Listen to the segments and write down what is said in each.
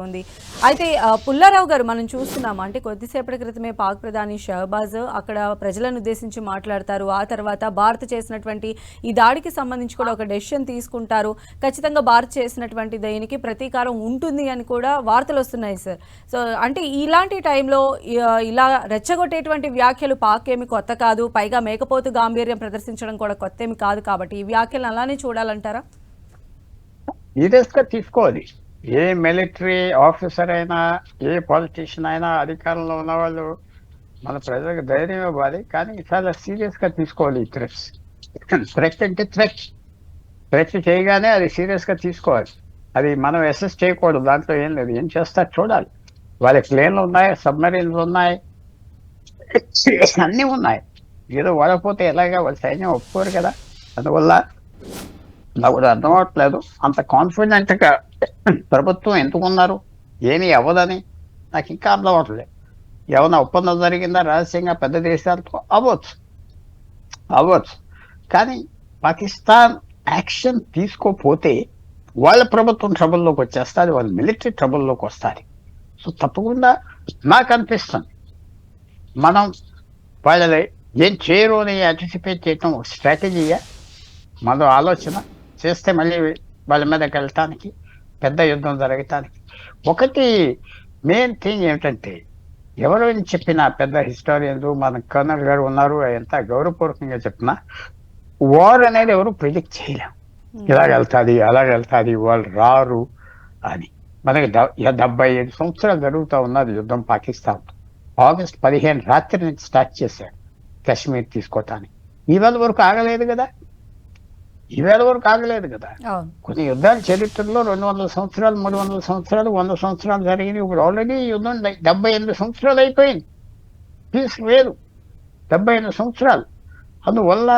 ఉంది. అయితే పుల్లారావు గారు మనం చూస్తున్నాము, అంటే కొద్దిసేపటి క్రితమే పాక్ ప్రధాని షహబాజ్ అక్కడ ప్రజలను ఉద్దేశించి మాట్లాడతారు. ఆ తర్వాత భారత్ చేసినటువంటి ఈ దాడికి సంబంధించి కూడా ఒక డెసిషన్ తీసుకుంటారు. ఖచ్చితంగా భారత్ చేసినటువంటి దీనికి ప్రతీకారం ఉంటుంది అని కూడా వార్తలు వస్తున్నాయి సార్. సో అంటే ఇలాంటి టైంలో ఇలా రెచ్చగొట్టేటువంటి వ్యాఖ్యలు పాక్ ఏమి కొత్త కాదు, పైగా మేకపోతు గాంభీర్యం ప్రదర్శించడం కూడా కొత్త ఏమి కాదు, కాబట్టి ఈ వ్యాఖ్యలను అలానే చూడాలంటారా? సీరియస్ గా తీసుకోవాలి. ఏ మిలిటరీ ఆఫీసర్ అయినా, ఏ పొలిటీషియన్ అయినా, అధికారంలో ఉన్న వాళ్ళు మన ప్రజలకు ధైర్యం ఇవ్వాలి, కానీ చాలా సీరియస్ గా తీసుకోవాలి. ఈ థ్రెట్స్ అంటే థ్రెట్ చేయగానే అది సీరియస్ గా తీసుకోవాలి. అది మనం అసెస్ చేయకూడదు, దాంట్లో ఏం లేదు, ఏం చేస్తారు చూడాలి. వాళ్ళ ప్లేన్లు ఉన్నాయి, సబ్మరీన్స్ ఉన్నాయి, అన్నీ ఉన్నాయి. ఏదో వాడకపోతే ఎలాగా వాళ్ళ సైన్యం ఒప్పుకోరు కదా. అందువల్ల నాకు అర్థం అవ్వట్లేదు, అంత కాన్ఫిడెంట్ గా ప్రభుత్వం ఎందుకున్నారు, ఏమీ అవ్వదని నాకు ఇంకా అర్థం అవ్వట్లేదు. ఏమైనా ఒప్పందం జరిగిందా రహస్యంగా పెద్ద దేశాలతో? అవ్వచ్చు, కానీ పాకిస్తాన్ యాక్షన్ తీసుకోపోతే వాళ్ళ ప్రభుత్వం ట్రబుల్లోకి వచ్చేస్తుంది, వాళ్ళ మిలిటరీ ట్రబుల్లోకి వస్తుంది. సో తప్పకుండా నాకు అనిపిస్తుంది మనం వాళ్ళని ఏం చేయరు అని యాంటిసిపేట్ చేయటం ఒక స్ట్రాటజీగా మన ఆలోచన చేస్తే మళ్ళీ వాళ్ళ మీదకి వెళ్ళటానికి, పెద్ద యుద్ధం జరగటానికి. ఒకటి మెయిన్ థింగ్ ఏమిటంటే, ఎవరు చెప్పిన పెద్ద హిస్టారియన్స్, మన కర్నల్ గారు ఉన్నారు, ఎంత గౌరవపూర్వకంగా చెప్పినా వార్ అనేది ఎవరు ప్రిడిక్ట్ చేయలేం. ఇలాగ వెళ్తుంది, అలాగ వెళ్తుంది, వాళ్ళు రారు అని. మనకి 75 సంవత్సరాలు జరుగుతూ ఉన్నది యుద్ధం పాకిస్తాన్. ఆగస్ట్ 15 రాత్రి నుంచి స్టార్ట్ చేశాడు కాశ్మీర్ తీసుకోవటానికి. ఈవేళ వరకు ఆగలేదు కదా. కొన్ని యుద్ధాలు చరిత్రలో 200 సంవత్సరాలు, 300 సంవత్సరాలు, 100 సంవత్సరాలు జరిగినాయి. ఇప్పుడు ఆల్రెడీ యుద్ధం 78 సంవత్సరాలు అయిపోయింది. పీస్ లేదు, 78 సంవత్సరాలు. అందువల్ల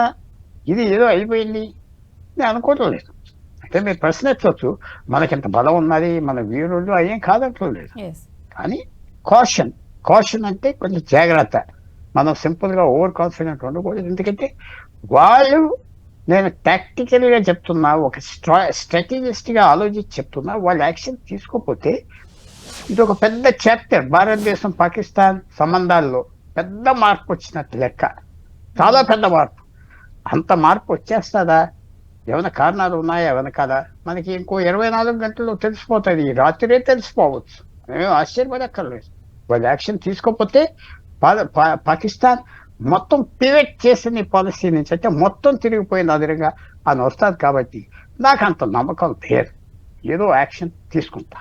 ఇది ఏదో అయిపోయింది నేను అనుకోవటం లేదు. అంటే మీరు ప్రశ్న ఎత్తవచ్చు, మనకింత బలం ఉన్నది, మన వీరుడు అయ్యేం కాదట్లేదు. కానీ కాషన్ అంటే కొంచెం జాగ్రత్త. మనం సింపుల్గా ఓవర్ కాన్ఫిడెంట్ ఉండకూడదు. ఎందుకంటే వాళ్ళు, నేను టాక్టికల్గా చెప్తున్నా, ఒక స్ట్రాటజిస్ట్గా ఆలోచించి చెప్తున్నా, వాళ్ళు యాక్షన్ తీసుకోకపోతే ఇది ఒక పెద్ద చాప్టర్ భారతదేశం పాకిస్తాన్ సంబంధాల్లో పెద్ద మార్పు వచ్చినట్టు లెక్క, చాలా పెద్ద మార్పు. అంత మార్పు వచ్చేస్తుందా? ఏమైనా కారణాలు ఉన్నాయా వెనకాల? మనకి ఇంకో 24 గంటల్లో తెలిసిపోతుంది, రాత్రే తెలిసిపోవచ్చు. మేము ఆశ్చర్యపడక్కర్లేదు. వాళ్ళు యాక్షన్ తీసుకోకపోతే పాకిస్తాన్ మొత్తం పివట్ చేసిన పాలసీ నుంచి, అంటే మొత్తం తిరిగిపోయింది అదిరిగా అని వస్తుంది. కాబట్టి నాకు అంత నమ్మకం లేదు, ఏదో యాక్షన్ తీసుకుంటా.